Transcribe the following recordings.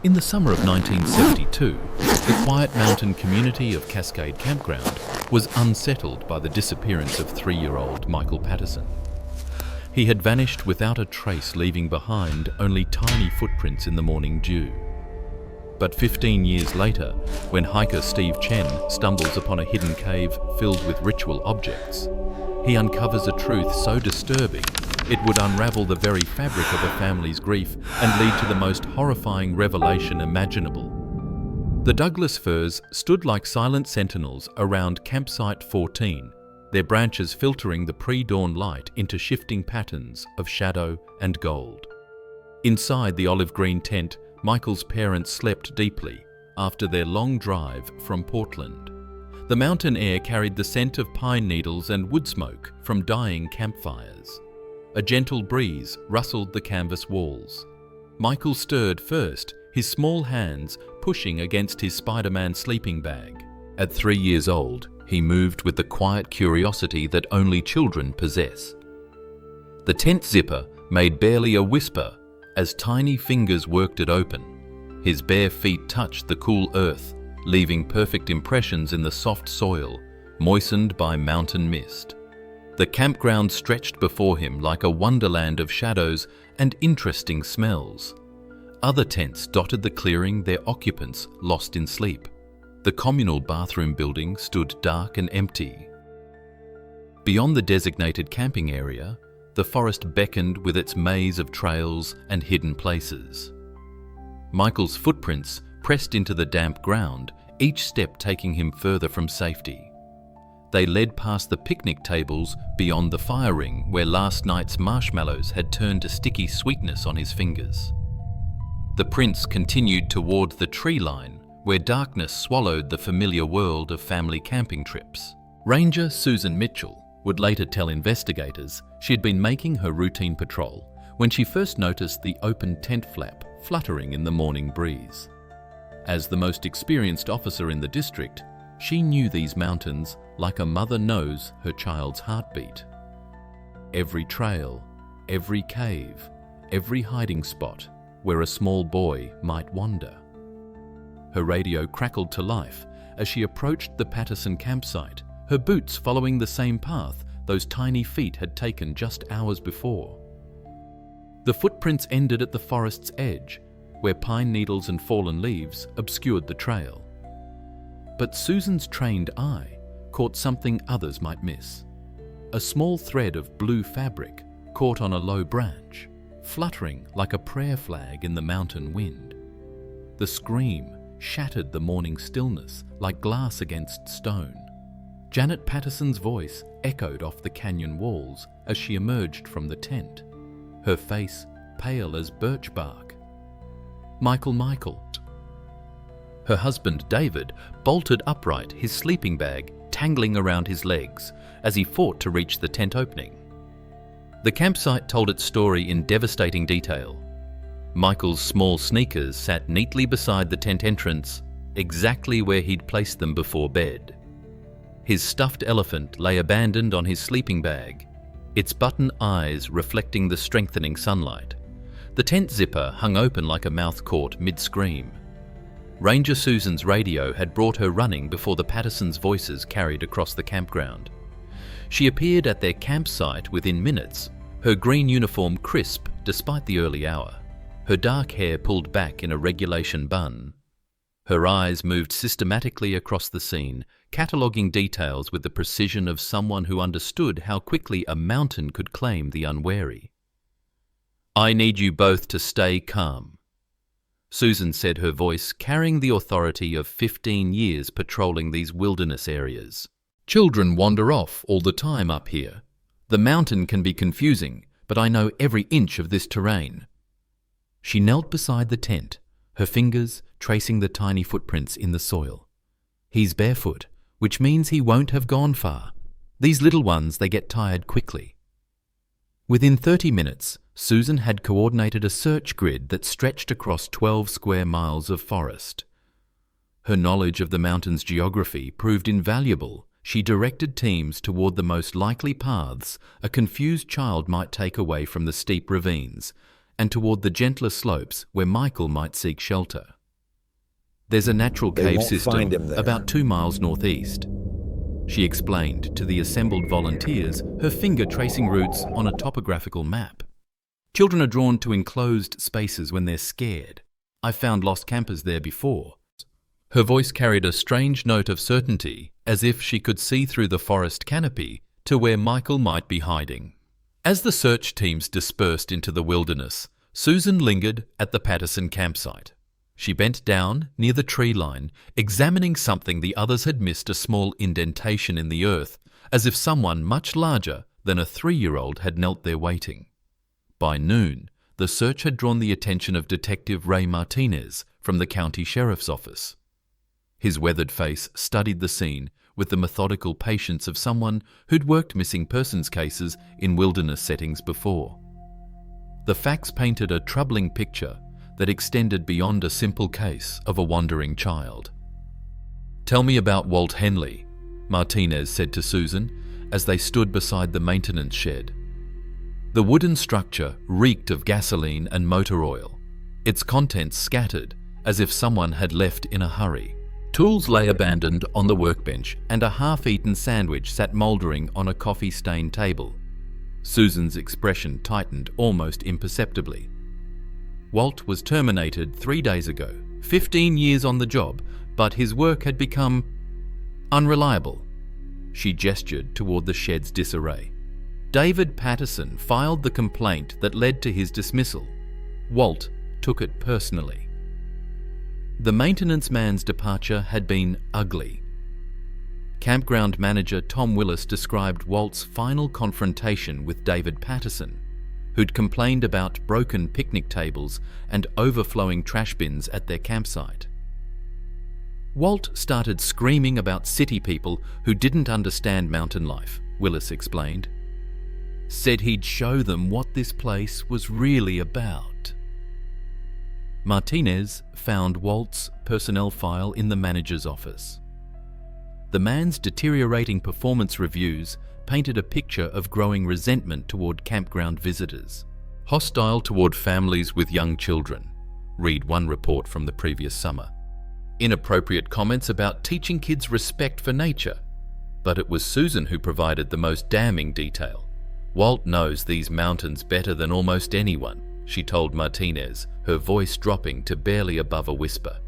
In the summer of 1972, the quiet mountain community of Cascade Campground was unsettled by the disappearance of 3-year-old Michael Patterson. He had vanished without a trace, leaving behind only tiny footprints in the morning dew. But 15 years later, when hiker Steve Chen stumbles upon a hidden cave filled with ritual objects, he uncovers a truth so disturbing it would unravel the very fabric of a family's grief and lead to the most horrifying revelation imaginable. The Douglas firs stood like silent sentinels around campsite 14, their branches filtering the pre-dawn light into shifting patterns of shadow and gold. Inside the olive-green tent, Michael's parents slept deeply after their long drive from Portland. The mountain air carried the scent of pine needles and wood smoke from dying campfires. A gentle breeze rustled the canvas walls. Michael stirred first, his small hands pushing against his Spider-Man sleeping bag. At 3 years old, he moved with the quiet curiosity that only children possess. The tent zipper made barely a whisper as tiny fingers worked it open. His bare feet touched the cool earth, leaving perfect impressions in the soft soil, moistened by mountain mist. The campground stretched before him like a wonderland of shadows and interesting smells. Other tents dotted the clearing, their occupants lost in sleep. The communal bathroom building stood dark and empty. Beyond the designated camping area, the forest beckoned with its maze of trails and hidden places. Michael's footprints pressed into the damp ground, each step taking him further from safety. They led past the picnic tables beyond the fire ring where last night's marshmallows had turned to sticky sweetness on his fingers. The prints continued toward the tree line where darkness swallowed the familiar world of family camping trips. Ranger Susan Mitchell would later tell investigators she had been making her routine patrol when she first noticed the open tent flap fluttering in the morning breeze. As the most experienced officer in the district, she knew these mountains like a mother knows her child's heartbeat. Every trail, every cave, every hiding spot where a small boy might wander. Her radio crackled to life as she approached the Patterson campsite, her boots following the same path those tiny feet had taken just hours before. The footprints ended at the forest's edge, where pine needles and fallen leaves obscured the trail. But Susan's trained eye caught something others might miss. A small thread of blue fabric caught on a low branch, fluttering like a prayer flag in the mountain wind. The scream shattered the morning stillness like glass against stone. Janet Patterson's voice echoed off the canyon walls as she emerged from the tent, her face pale as birch bark. Michael. Her husband, David, bolted upright, his sleeping bag tangling around his legs as he fought to reach the tent opening. The campsite told its story in devastating detail. Michael's small sneakers sat neatly beside the tent entrance, exactly where he'd placed them before bed. His stuffed elephant lay abandoned on his sleeping bag, its button eyes reflecting the strengthening sunlight. The tent zipper hung open like a mouth caught mid-scream. Ranger Susan's radio had brought her running before the Pattersons' voices carried across the campground. She appeared at their campsite within minutes, her green uniform crisp despite the early hour, her dark hair pulled back in a regulation bun. Her eyes moved systematically across the scene, cataloguing details with the precision of someone who understood how quickly a mountain could claim the unwary. "I need you both to stay calm," Susan said, her voice carrying the authority of 15 years patrolling these wilderness areas. "Children wander off all the time up here. The mountain can be confusing, but I know every inch of this terrain." She knelt beside the tent, her fingers tracing the tiny footprints in the soil. "He's barefoot, which means he won't have gone far. These little ones, they get tired quickly." Within 30 minutes, Susan had coordinated a search grid that stretched across 12 square miles of forest. Her knowledge of the mountain's geography proved invaluable. She directed teams toward the most likely paths a confused child might take away from the steep ravines, and toward the gentler slopes where Michael might seek shelter. There's a natural cave system about 2 miles northeast. She explained to the assembled volunteers, her finger tracing routes on a topographical map. Children are drawn to enclosed spaces when they're scared. I've found lost campers there before. Her voice carried a strange note of certainty, as if she could see through the forest canopy to where Michael might be hiding. As the search teams dispersed into the wilderness, Susan lingered at the Patterson campsite. She bent down near the tree line, examining something the others had missed: a small indentation in the earth, as if someone much larger than a 3-year-old had knelt there waiting. By noon, the search had drawn the attention of Detective Ray Martinez from the county sheriff's office. His weathered face studied the scene with the methodical patience of someone who'd worked missing persons cases in wilderness settings before. The facts painted a troubling picture that extended beyond a simple case of a wandering child. "Tell me about Walt Henley," Martinez said to Susan as they stood beside the maintenance shed. The wooden structure reeked of gasoline and motor oil, its contents scattered as if someone had left in a hurry. Tools lay abandoned on the workbench, and a half-eaten sandwich sat mouldering on a coffee-stained table. Susan's expression tightened almost imperceptibly. Walt was terminated 3 days ago, 15 years on the job, but his work had become unreliable. She gestured toward the shed's disarray. David Patterson filed the complaint that led to his dismissal. Walt took it personally. The maintenance man's departure had been ugly. Campground manager Tom Willis described Walt's final confrontation with David Patterson, who'd complained about broken picnic tables and overflowing trash bins at their campsite. Walt started screaming about city people who didn't understand mountain life, Willis explained. Said he'd show them what this place was really about. Martinez found Walt's personnel file in the manager's office. The man's deteriorating performance reviews painted a picture of growing resentment toward campground visitors. Hostile toward families with young children, read one report from the previous summer. Inappropriate comments about teaching kids respect for nature. But it was Susan who provided the most damning detail. Walt knows these mountains better than almost anyone, she told Martinez, her voice dropping to barely above a whisper.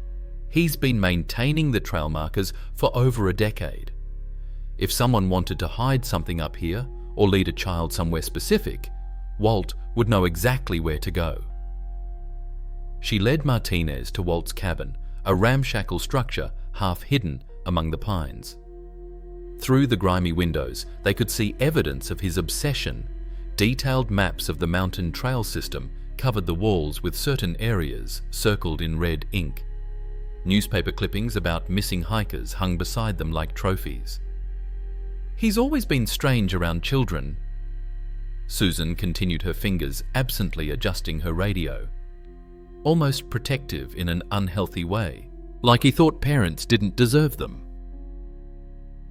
He's been maintaining the trail markers for over a decade. If someone wanted to hide something up here or lead a child somewhere specific, Walt would know exactly where to go. She led Martinez to Walt's cabin, a ramshackle structure half hidden among the pines. Through the grimy windows, they could see evidence of his obsession. Detailed maps of the mountain trail system covered the walls, with certain areas circled in red ink. Newspaper clippings about missing hikers hung beside them like trophies. He's always been strange around children. Susan continued, her fingers absently adjusting her radio. Almost protective in an unhealthy way, like he thought parents didn't deserve them.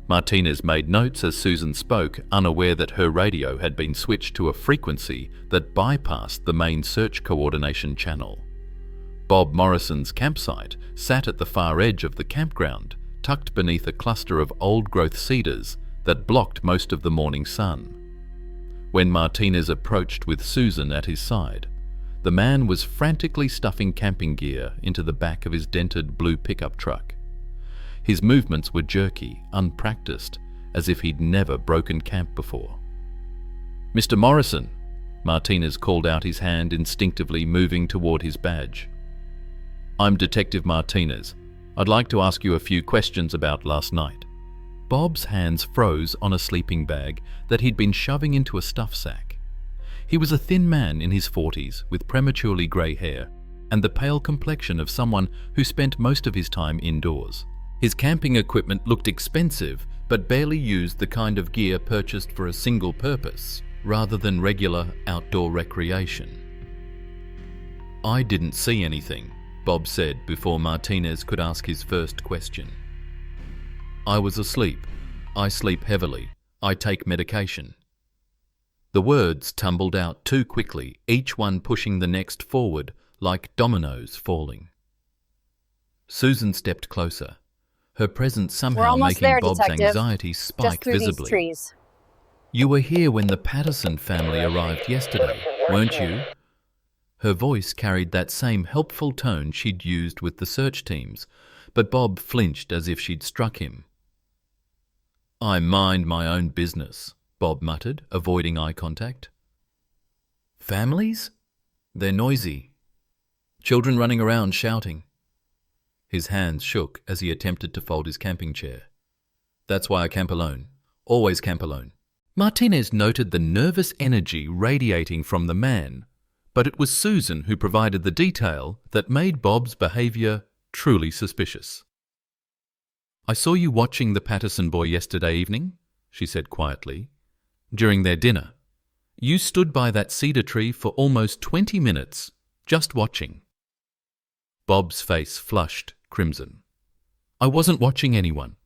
Martinez made notes as Susan spoke, unaware that her radio had been switched to a frequency that bypassed the main search coordination channel. Bob Morrison's campsite sat at the far edge of the campground, tucked beneath a cluster of old-growth cedars that blocked most of the morning sun. When Martinez approached with Susan at his side, the man was frantically stuffing camping gear into the back of his dented blue pickup truck. His movements were jerky, unpracticed, as if he'd never broken camp before. "Mr. Morrison," Martinez called out, his hand instinctively moving toward his badge. "I'm Detective Martinez. I'd like to ask you a few questions about last night." Bob's hands froze on a sleeping bag that he'd been shoving into a stuff sack. He was a thin man in his 40s with prematurely grey hair and the pale complexion of someone who spent most of his time indoors. His camping equipment looked expensive, but barely used the kind of gear purchased for a single purpose, rather than regular outdoor recreation. "I didn't see anything," Bob said before Martinez could ask his first question. "I was asleep. I sleep heavily. I take medication." The words tumbled out too quickly, each one pushing the next forward like dominoes falling. Susan stepped closer, her presence somehow making Bob's anxiety spike visibly. "You were here when the Patterson family arrived yesterday, weren't you?" Her voice carried that same helpful tone she'd used with the search teams, but Bob flinched as if she'd struck him. "I mind my own business," Bob muttered, avoiding eye contact. "Families? They're noisy. Children running around shouting." His hands shook as he attempted to fold his camping chair. "That's why I camp alone. Always camp alone." Martinez noted the nervous energy radiating from the man, but it was Susan who provided the detail that made Bob's behaviour truly suspicious. "I saw you watching the Patterson boy yesterday evening," she said quietly. "During their dinner. You stood by that cedar tree for almost 20 minutes, just watching." Bob's face flushed crimson. "I wasn't watching anyone.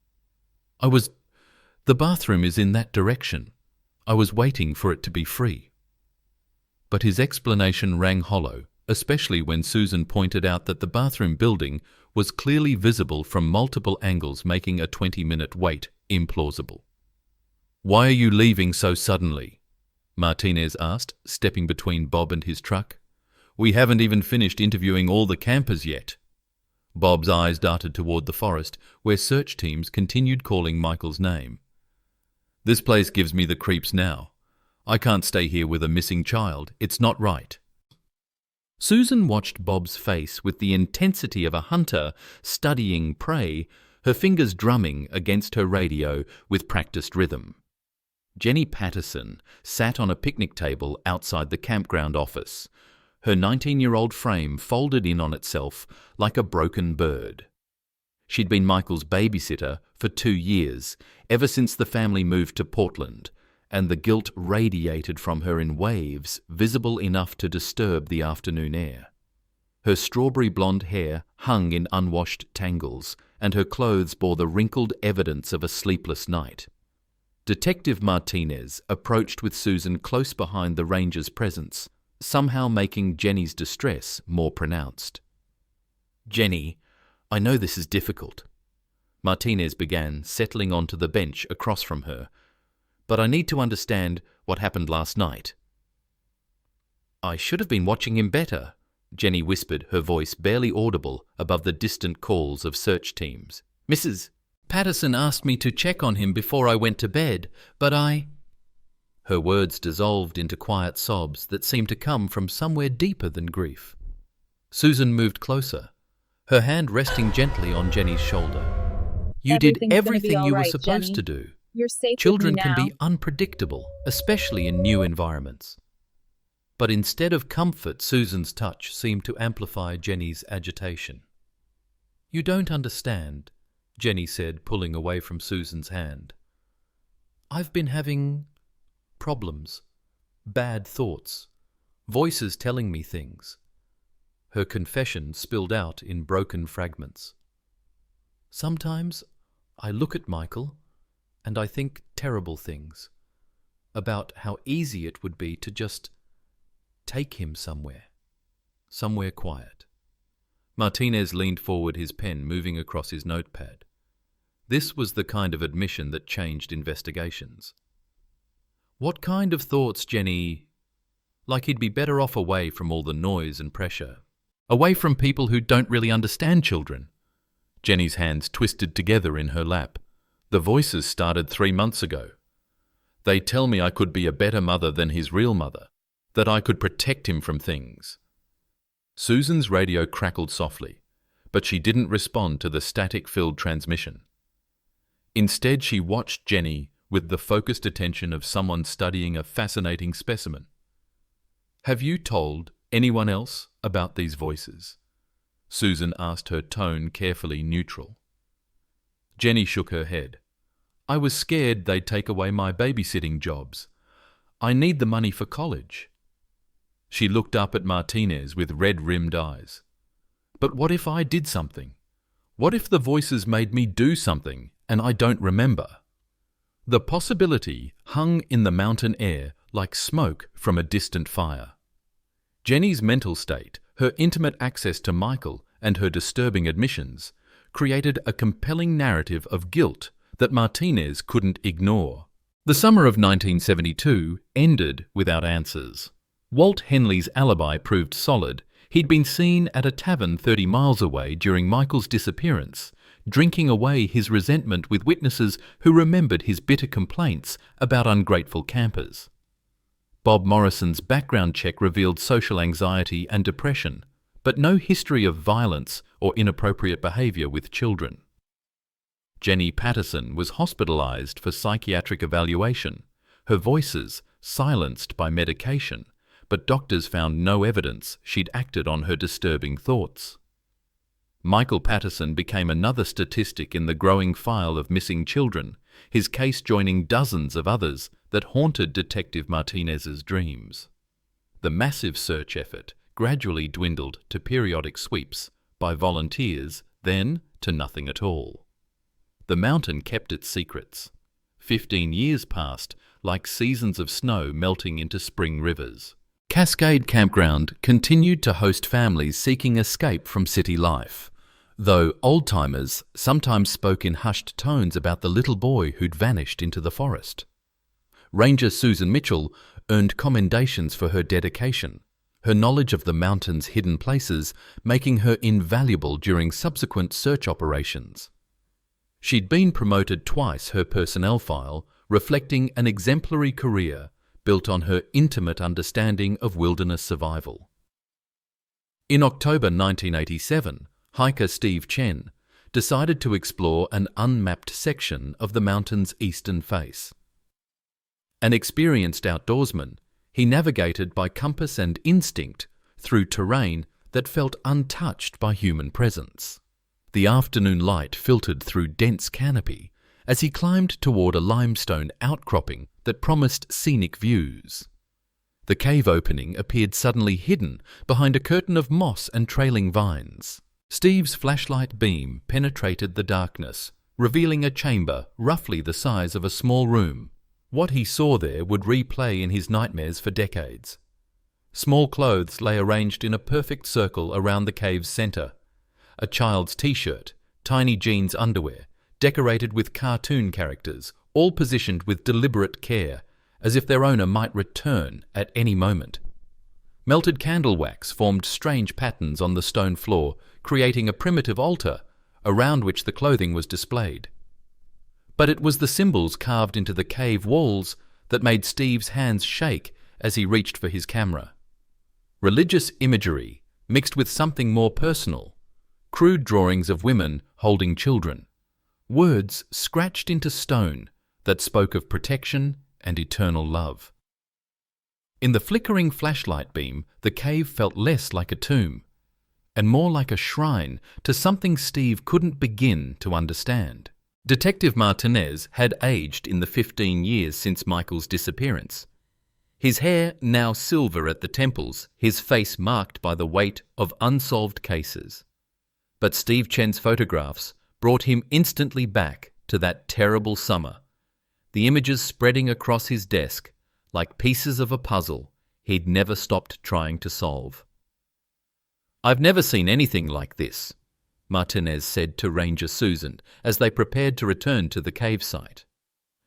The bathroom is in that direction. I was waiting for it to be free." But his explanation rang hollow, especially when Susan pointed out that the bathroom building was clearly visible from multiple angles, making a 20-minute wait implausible. "Why are you leaving so suddenly?" Martinez asked, stepping between Bob and his truck. "We haven't even finished interviewing all the campers yet." Bob's eyes darted toward the forest, where search teams continued calling Michael's name. "This place gives me the creeps now. I can't stay here with a missing child. It's not right." Susan watched Bob's face with the intensity of a hunter studying prey, her fingers drumming against her radio with practiced rhythm. Jenny Patterson sat on a picnic table outside the campground office, her 19-year-old frame folded in on itself like a broken bird. She'd been Michael's babysitter for 2 years, ever since the family moved to Portland, and the guilt radiated from her in waves visible enough to disturb the afternoon air. Her strawberry blonde hair hung in unwashed tangles, and her clothes bore the wrinkled evidence of a sleepless night. Detective Martinez approached with Susan close behind the ranger's presence, somehow making Jenny's distress more pronounced. "Jenny, I know this is difficult," Martinez began, settling onto the bench across from her, "but I need to understand what happened last night." "I should have been watching him better," Jenny whispered, her voice barely audible above the distant calls of search teams. "Mrs. Patterson asked me to check on him before I went to bed, but I—" Her words dissolved into quiet sobs that seemed to come from somewhere deeper than grief. Susan moved closer, her hand resting gently on Jenny's shoulder. "You did everything you were supposed to do. You're safe. Children can be unpredictable, especially in new environments." But instead of comfort, Susan's touch seemed to amplify Jenny's agitation. "You don't understand," Jenny said, pulling away from Susan's hand. "I've been having problems, bad thoughts, voices telling me things." Her confession spilled out in broken fragments. "Sometimes I look at Michael and I think terrible things about how easy it would be to just take him somewhere quiet." Martinez leaned forward, his pen moving across his notepad. This was the kind of admission that changed investigations. "What kind of thoughts, Jenny? Like he'd be better off away from all the noise and pressure. Away from people who don't really understand children." Jenny's hands twisted together in her lap. "The voices started 3 months ago. They tell me I could be a better mother than his real mother, that I could protect him from things." Susan's radio crackled softly, but she didn't respond to the static-filled transmission. Instead, she watched Jenny with the focused attention of someone studying a fascinating specimen. "Have you told anyone else about these voices?" Susan asked, her tone carefully neutral. Jenny shook her head. "I was scared they'd take away my babysitting jobs. I need the money for college." She looked up at Martinez with red-rimmed eyes. "But what if I did something? What if the voices made me do something and I don't remember?" The possibility hung in the mountain air like smoke from a distant fire. Jenny's mental state, her intimate access to Michael, and her disturbing admissions created a compelling narrative of guilt that Martinez couldn't ignore. The summer of 1972 ended without answers. Walt Henley's alibi proved solid. He'd been seen at a tavern 30 miles away during Michael's disappearance, drinking away his resentment with witnesses who remembered his bitter complaints about ungrateful campers. Bob Morrison's background check revealed social anxiety and depression, but no history of violence or inappropriate behavior with children. Jenny Patterson was hospitalized for psychiatric evaluation, her voices silenced by medication, but doctors found no evidence she'd acted on her disturbing thoughts. Michael Patterson became another statistic in the growing file of missing children, his case joining dozens of others that haunted Detective Martinez's dreams. The massive search effort gradually dwindled to periodic sweeps by volunteers, then to nothing at all. The mountain kept its secrets. 15 years passed like seasons of snow melting into spring rivers. Cascade Campground continued to host families seeking escape from city life, though old-timers sometimes spoke in hushed tones about the little boy who'd vanished into the forest. Ranger Susan Mitchell earned commendations for her dedication, her knowledge of the mountain's hidden places making her invaluable during subsequent search operations. She'd been promoted twice her personnel file, reflecting an exemplary career built on her intimate understanding of wilderness survival. In October 1987, hiker Steve Chen decided to explore an unmapped section of the mountain's eastern face. An experienced outdoorsman, he navigated by compass and instinct through terrain that felt untouched by human presence. The afternoon light filtered through dense canopy as he climbed toward a limestone outcropping that promised scenic views. The cave opening appeared suddenly hidden behind a curtain of moss and trailing vines. Steve's flashlight beam penetrated the darkness, revealing a chamber roughly the size of a small room. What he saw there would replay in his nightmares for decades. Small clothes lay arranged in a perfect circle around the cave's center. A child's t-shirt, tiny jeans underwear, decorated with cartoon characters, all positioned with deliberate care, as if their owner might return at any moment. Melted candle wax formed strange patterns on the stone floor, creating a primitive altar around which the clothing was displayed. But it was the symbols carved into the cave walls that made Steve's hands shake as he reached for his camera. Religious imagery mixed with something more personal, crude drawings of women holding children, words scratched into stone that spoke of protection and eternal love. In the flickering flashlight beam, the cave felt less like a tomb and more like a shrine to something Steve couldn't begin to understand. Detective Martinez had aged in the 15 years since Michael's disappearance. His hair now silver at the temples, his face marked by the weight of unsolved cases. But Steve Chen's photographs brought him instantly back to that terrible summer, the images spreading across his desk like pieces of a puzzle he'd never stopped trying to solve. "I've never seen anything like this," Martinez said to Ranger Susan as they prepared to return to the cave site.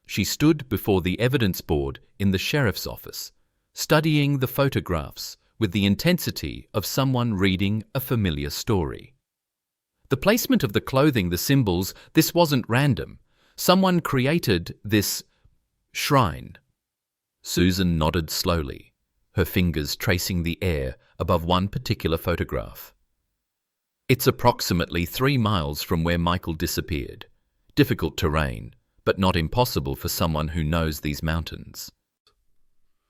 She stood before the evidence board in the sheriff's office, studying the photographs with the intensity of someone reading a familiar story. The placement of the clothing, the symbols, this wasn't random. Someone created this shrine. Susan nodded slowly, her fingers tracing the air above one particular photograph. "It's approximately 3 miles from where Michael disappeared. Difficult terrain, but not impossible for someone who knows these mountains."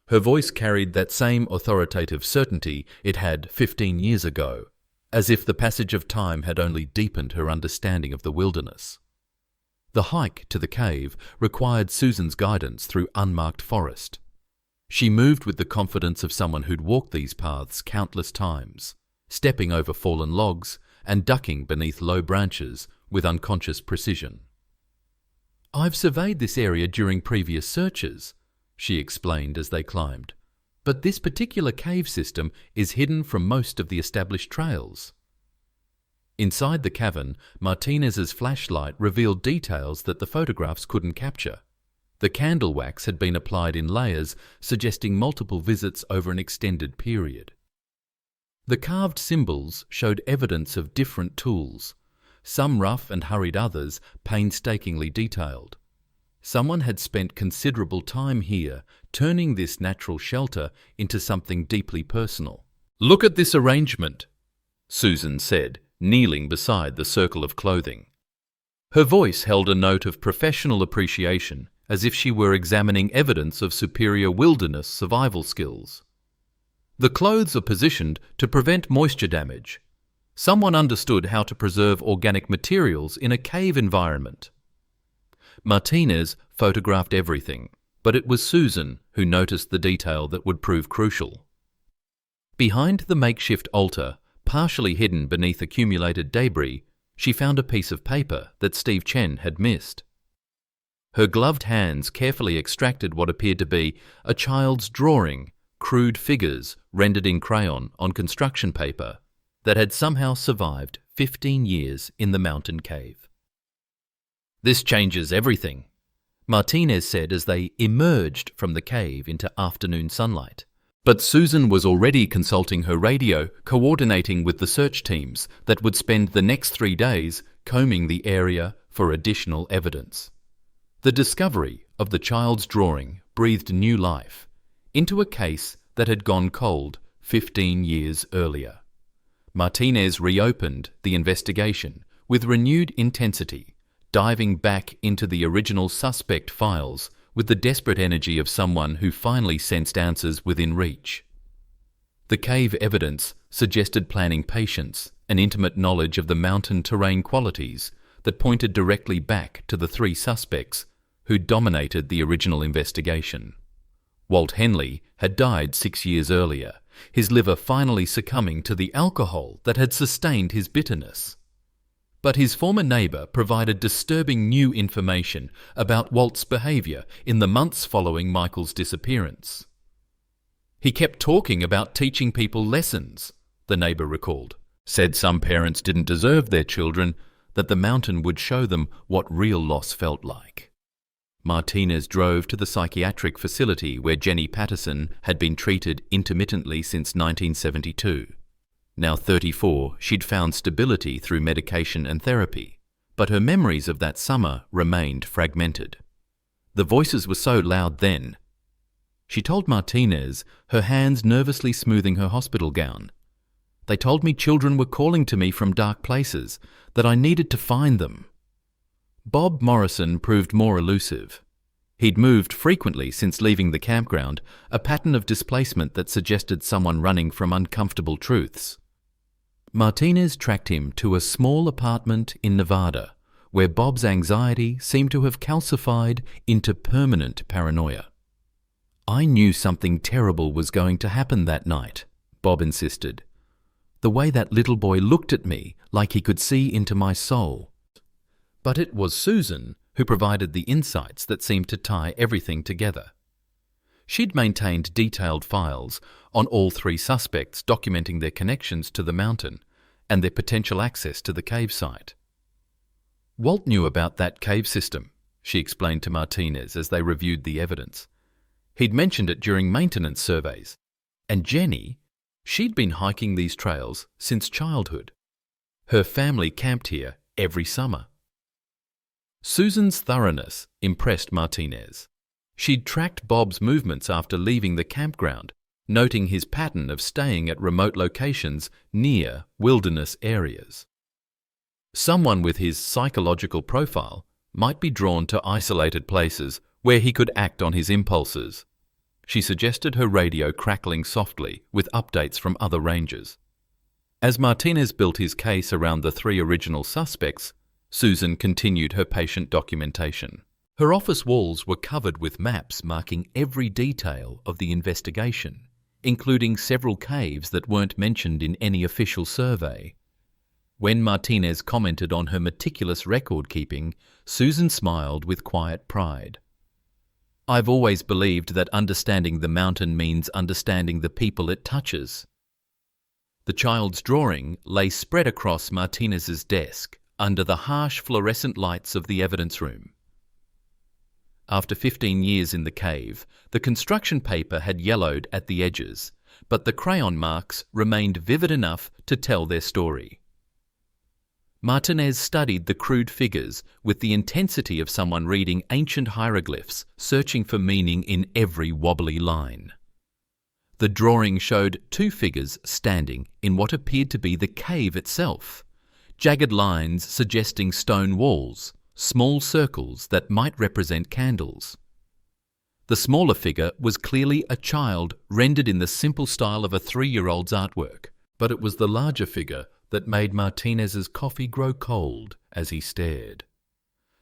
Her voice carried that same authoritative certainty it had 15 years ago, as if the passage of time had only deepened her understanding of the wilderness. The hike to the cave required Susan's guidance through unmarked forest. She moved with the confidence of someone who'd walked these paths countless times, stepping over fallen logs and ducking beneath low branches with unconscious precision. "I've surveyed this area during previous searches," she explained as they climbed. "But this particular cave system is hidden from most of the established trails." Inside the cavern, Martinez's flashlight revealed details that the photographs couldn't capture. The candle wax had been applied in layers, suggesting multiple visits over an extended period. The carved symbols showed evidence of different tools, some rough and hurried, others painstakingly detailed. Someone had spent considerable time here, turning this natural shelter into something deeply personal. "Look at this arrangement," Susan said, kneeling beside the circle of clothing. Her voice held a note of professional appreciation, as if she were examining evidence of superior wilderness survival skills. "The clothes are positioned to prevent moisture damage. Someone understood how to preserve organic materials in a cave environment." Martinez photographed everything, but it was Susan who noticed the detail that would prove crucial. Behind the makeshift altar, partially hidden beneath accumulated debris, she found a piece of paper that Steve Chen had missed. Her gloved hands carefully extracted what appeared to be a child's drawing, crude figures rendered in crayon on construction paper that had somehow survived 15 years in the mountain cave. "This changes everything," Martinez said as they emerged from the cave into afternoon sunlight. But Susan was already consulting her radio, coordinating with the search teams that would spend the next 3 days combing the area for additional evidence. The discovery of the child's drawing breathed new life into a case that had gone cold 15 years earlier. Martinez reopened the investigation with renewed intensity, diving back into the original suspect files with the desperate energy of someone who finally sensed answers within reach. The cave evidence suggested planning patience and intimate knowledge of the mountain terrain qualities that pointed directly back to the 3 suspects who dominated the original investigation. Walt Henley had died 6 years earlier, his liver finally succumbing to the alcohol that had sustained his bitterness. But his former neighbour provided disturbing new information about Walt's behaviour in the months following Michael's disappearance. "He kept talking about teaching people lessons," the neighbour recalled. "Said some parents didn't deserve their children, that the mountain would show them what real loss felt like." Martinez drove to the psychiatric facility where Jenny Patterson had been treated intermittently since 1972. Now 34, she'd found stability through medication and therapy, but her memories of that summer remained fragmented. The voices were so loud then. She told Martinez, her hands nervously smoothing her hospital gown. "They told me children were calling to me from dark places, that I needed to find them." Bob Morrison proved more elusive. He'd moved frequently since leaving the campground, a pattern of displacement that suggested someone running from uncomfortable truths. Martinez tracked him to a small apartment in Nevada, where Bob's anxiety seemed to have calcified into permanent paranoia. "I knew something terrible was going to happen that night," Bob insisted. "The way that little boy looked at me like he could see into my soul." But it was Susan who provided the insights that seemed to tie everything together. She'd maintained detailed files on all 3 suspects documenting their connections to the mountain and their potential access to the cave site. "Walt knew about that cave system," she explained to Martinez as they reviewed the evidence. "He'd mentioned it during maintenance surveys. And Jenny, she'd been hiking these trails since childhood. Her family camped here every summer." Susan's thoroughness impressed Martinez. She'd tracked Bob's movements after leaving the campground, noting his pattern of staying at remote locations near wilderness areas. Someone with his psychological profile might be drawn to isolated places where he could act on his impulses. She suggested, her radio crackling softly with updates from other rangers. As Martinez built his case around the 3 original suspects, Susan continued her patient documentation. Her office walls were covered with maps marking every detail of the investigation, including several caves that weren't mentioned in any official survey. When Martinez commented on her meticulous record-keeping, Susan smiled with quiet pride. I've always believed that understanding the mountain means understanding the people it touches. The child's drawing lay spread across Martinez's desk under the harsh fluorescent lights of the evidence room. After 15 years in the cave, the construction paper had yellowed at the edges, but the crayon marks remained vivid enough to tell their story. Martinez studied the crude figures with the intensity of someone reading ancient hieroglyphs, searching for meaning in every wobbly line. The drawing showed two figures standing in what appeared to be the cave itself, jagged lines suggesting stone walls, small circles that might represent candles. The smaller figure was clearly a child rendered in the simple style of a 3-year-old's artwork, but it was the larger figure that made Martinez's coffee grow cold as he stared.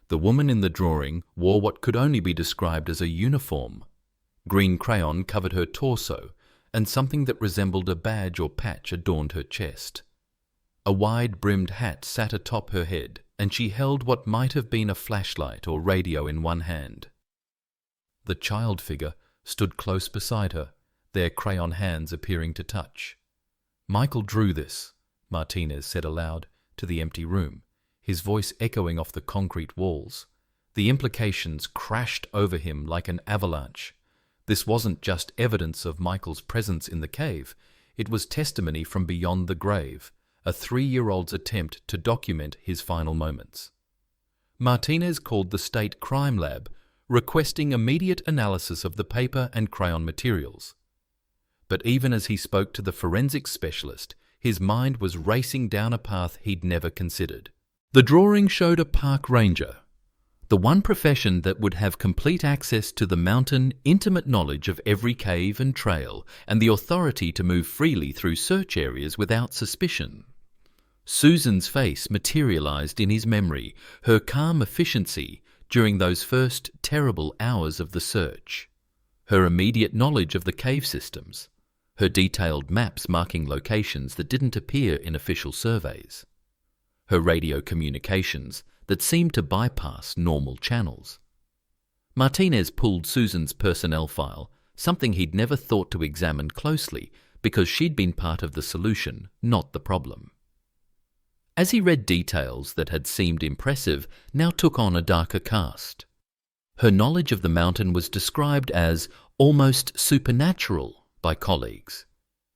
The woman in the drawing wore what could only be described as a uniform. Green crayon covered her torso, and something that resembled a badge or patch adorned her chest. A wide-brimmed hat sat atop her head, and she held what might have been a flashlight or radio in one hand. The child figure stood close beside her, their crayon hands appearing to touch. "Michael drew this," Martinez said aloud to the empty room, his voice echoing off the concrete walls. The implications crashed over him like an avalanche. This wasn't just evidence of Michael's presence in the cave, it was testimony from beyond the grave, a 3-year-old's attempt to document his final moments. Martinez called the State Crime Lab, requesting immediate analysis of the paper and crayon materials. But even as he spoke to the forensics specialist, his mind was racing down a path he'd never considered. The drawing showed a park ranger, the one profession that would have complete access to the mountain, intimate knowledge of every cave and trail, and the authority to move freely through search areas without suspicion. Susan's face materialized in his memory, her calm efficiency during those first terrible hours of the search, her immediate knowledge of the cave systems, her detailed maps marking locations that didn't appear in official surveys, her radio communications that seemed to bypass normal channels. Martinez pulled Susan's personnel file, something he'd never thought to examine closely because she'd been part of the solution, not the problem. As he read details that had seemed impressive, now took on a darker cast. Her knowledge of the mountain was described as almost supernatural by colleagues.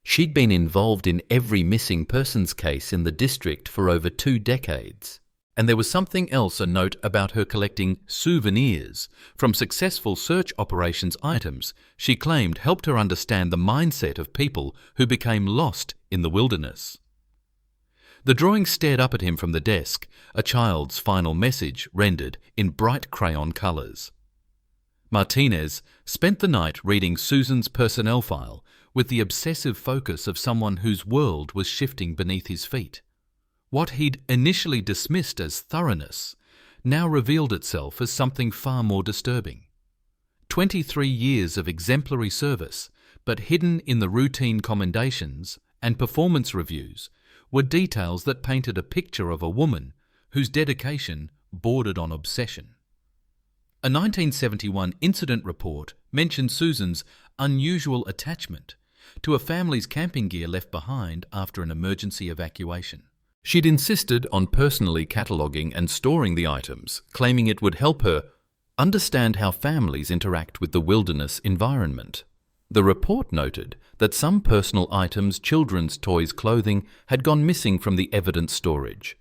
She'd been involved in every missing persons case in the district for over 2 decades. And there was something else a note about her collecting souvenirs from successful search operations items she claimed helped her understand the mindset of people who became lost in the wilderness. The drawing stared up at him from the desk, a child's final message rendered in bright crayon colours. Martinez spent the night reading Susan's personnel file with the obsessive focus of someone whose world was shifting beneath his feet. What he'd initially dismissed as thoroughness now revealed itself as something far more disturbing. 23 years of exemplary service, but hidden in the routine commendations and performance reviews, were details that painted a picture of a woman whose dedication bordered on obsession. A 1971 incident report mentioned Susan's unusual attachment to a family's camping gear left behind after an emergency evacuation. She'd insisted on personally cataloguing and storing the items, claiming it would help her understand how families interact with the wilderness environment. The report noted that some personal items, children's toys, clothing, had gone missing from the evidence storage.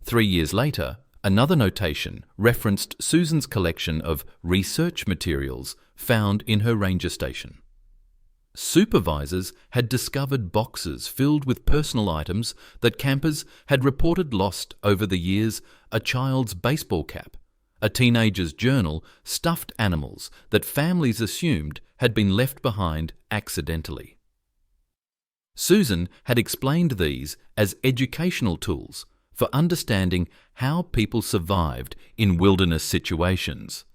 3 years later, another notation referenced Susan's collection of research materials found in her ranger station. Supervisors had discovered boxes filled with personal items that campers had reported lost over the years: a child's baseball cap, a teenager's journal, stuffed animals that families assumed had been left behind accidentally. Susan had explained these as educational tools for understanding how people survived in wilderness situations.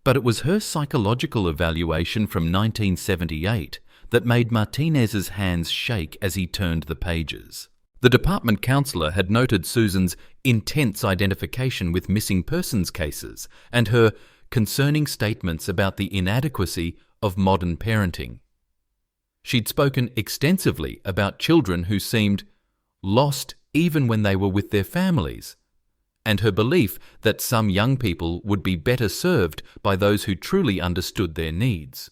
But it was her psychological evaluation from 1978 that made Martinez's hands shake as he turned the pages. The department counselor had noted Susan's intense identification with missing persons cases and her concerning statements about the inadequacy of modern parenting. She'd spoken extensively about children who seemed lost even when they were with their families, and her belief that some young people would be better served by those who truly understood their needs.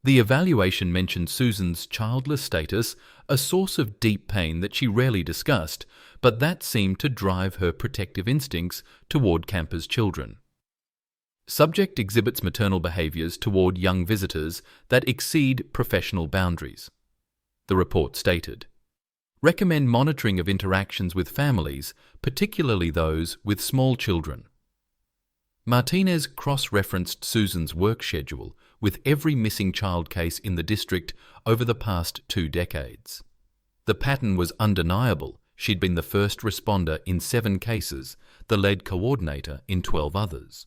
The evaluation mentioned Susan's childless status, a source of deep pain that she rarely discussed, but that seemed to drive her protective instincts toward campers' children. Subject exhibits maternal behaviours toward young visitors that exceed professional boundaries. The report stated, recommend monitoring of interactions with families, particularly those with small children. Martinez cross-referenced Susan's work schedule with every missing child case in the district over the past 2 decades. The pattern was undeniable. She'd been the first responder in 7 cases, the lead coordinator in 12 others.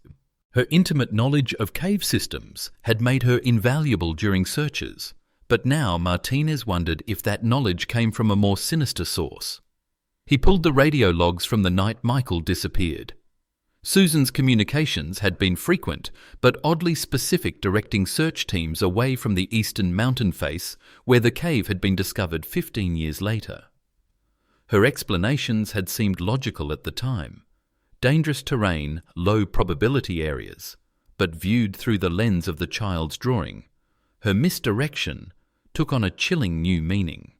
Her intimate knowledge of cave systems had made her invaluable during searches, but now Martinez wondered if that knowledge came from a more sinister source. He pulled the radio logs from the night Michael disappeared. Susan's communications had been frequent, but oddly specific, directing search teams away from the eastern mountain face where the cave had been discovered 15 years later. Her explanations had seemed logical at the time. Dangerous terrain, low probability areas, but viewed through the lens of the child's drawing, her misdirection took on a chilling new meaning.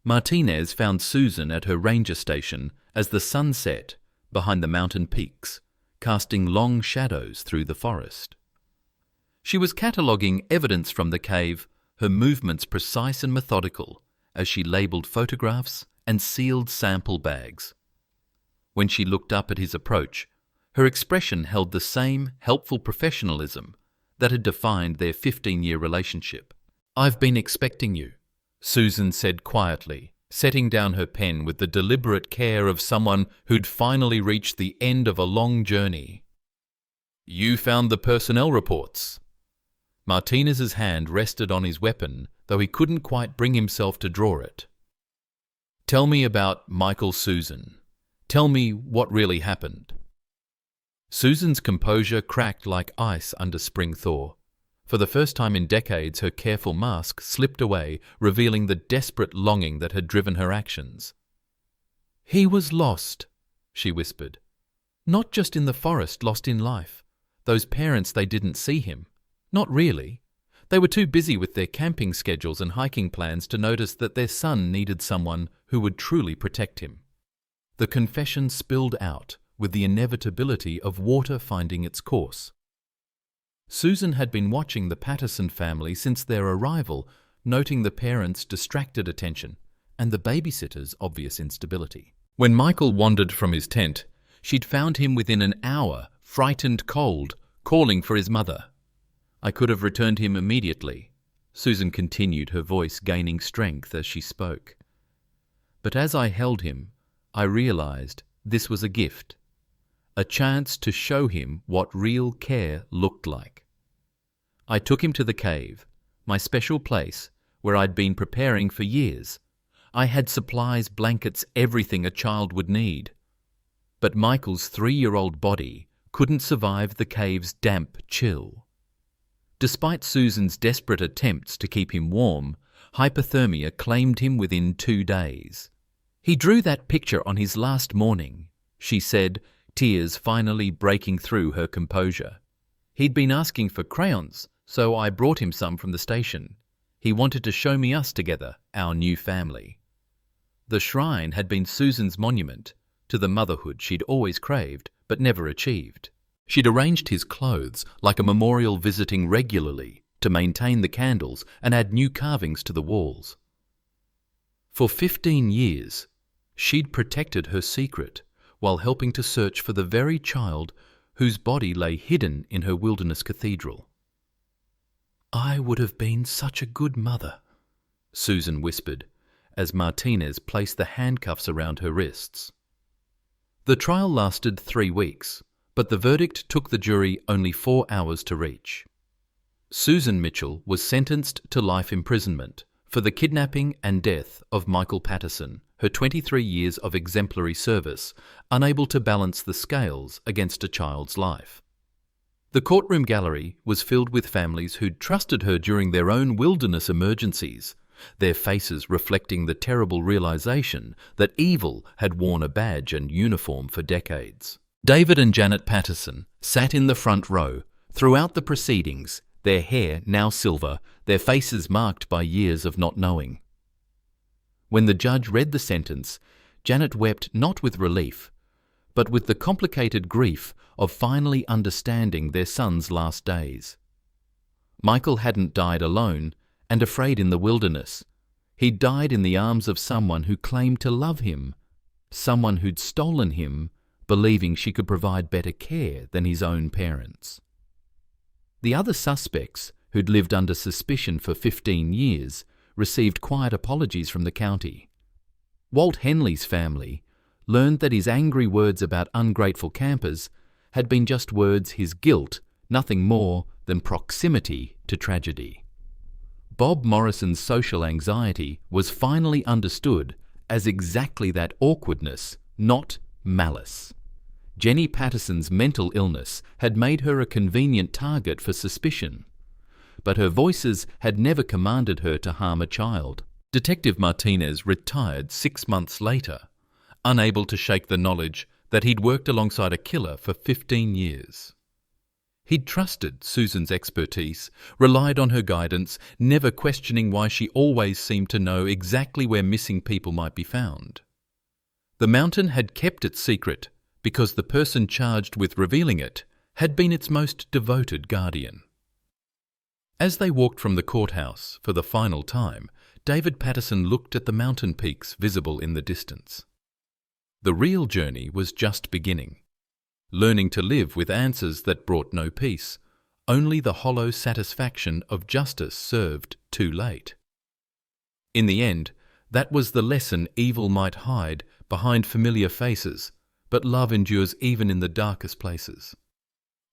Martinez found Susan at her ranger station as the sun set behind the mountain peaks, casting long shadows through the forest. She was cataloguing evidence from the cave, her movements precise and methodical as she labelled photographs and sealed sample bags. When she looked up at his approach, her expression held the same helpful professionalism that had defined their 15-year relationship. "I've been expecting you," Susan said quietly, setting down her pen with the deliberate care of someone who'd finally reached the end of a long journey. "You found the personnel reports." Martinez's hand rested on his weapon, though he couldn't quite bring himself to draw it. "Tell me about Michael, Susan. Tell me what really happened." Susan's composure cracked like ice under spring thaw. For the first time in decades, her careful mask slipped away, revealing the desperate longing that had driven her actions. "He was lost," she whispered. "Not just in the forest, lost in life. Those parents, they didn't see him. Not really. They were too busy with their camping schedules and hiking plans to notice that their son needed someone who would truly protect him." The confession spilled out with the inevitability of water finding its course. Susan had been watching the Patterson family since their arrival, noting the parents' distracted attention and the babysitter's obvious instability. When Michael wandered from his tent, she'd found him within an hour, frightened cold, calling for his mother. "I could have returned him immediately," Susan continued, her voice gaining strength as she spoke. "But as I held him, I realized this was a gift, a chance to show him what real care looked like. I took him to the cave, my special place where I'd been preparing for years. I had supplies, blankets, everything a child would need. But Michael's 3-year-old body couldn't survive the cave's damp chill. Despite Susan's desperate attempts to keep him warm, hypothermia claimed him within 2 days. He drew that picture on his last morning," she said, tears finally breaking through her composure. "He'd been asking for crayons, so I brought him some from the station. He wanted to show me us together, our new family." The shrine had been Susan's monument to the motherhood she'd always craved but never achieved. She'd arranged his clothes like a memorial, visiting regularly to maintain the candles and add new carvings to the walls. For 15 years, she'd protected her secret while helping to search for the very child whose body lay hidden in her wilderness cathedral. "I would have been such a good mother," Susan whispered as Martinez placed the handcuffs around her wrists. The trial lasted 3 weeks, but the verdict took the jury only 4 hours to reach. Susan Mitchell was sentenced to life imprisonment for the kidnapping and death of Michael Patterson, her 23 years of exemplary service, unable to balance the scales against a child's life. The courtroom gallery was filled with families who'd trusted her during their own wilderness emergencies, their faces reflecting the terrible realization that evil had worn a badge and uniform for decades. David and Janet Patterson sat in the front row throughout the proceedings, their hair now silver, their faces marked by years of not knowing. When the judge read the sentence, Janet wept not with relief, but with the complicated grief of finally understanding their son's last days. Michael hadn't died alone and afraid in the wilderness. He'd died in the arms of someone who claimed to love him, someone who'd stolen him, believing she could provide better care than his own parents. The other suspects, who'd lived under suspicion for 15 years, received quiet apologies from the county. Walt Henley's family learned that his angry words about ungrateful campers had been just words his guilt, nothing more than proximity to tragedy. Bob Morrison's social anxiety was finally understood as exactly that awkwardness, not malice. Jenny Patterson's mental illness had made her a convenient target for suspicion, but her voices had never commanded her to harm a child. Detective Martinez retired 6 months later, unable to shake the knowledge that he'd worked alongside a killer for 15 years. He'd trusted Susan's expertise, relied on her guidance, never questioning why she always seemed to know exactly where missing people might be found. The mountain had kept its secret because the person charged with revealing it had been its most devoted guardian. As they walked from the courthouse for the final time, David Patterson looked at the mountain peaks visible in the distance. The real journey was just beginning. Learning to live with answers that brought no peace, only the hollow satisfaction of justice served too late. In the end, that was the lesson evil might hide behind familiar faces, but love endures even in the darkest places.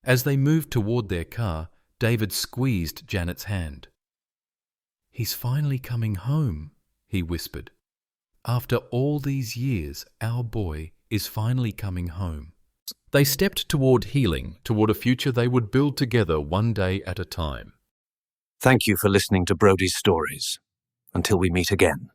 As they moved toward their car, David squeezed Janet's hand. "He's finally coming home," he whispered. "After all these years, our boy is finally coming home." They stepped toward healing, toward a future they would build together one day at a time. Thank you for listening to Brody's Stories. Until we meet again.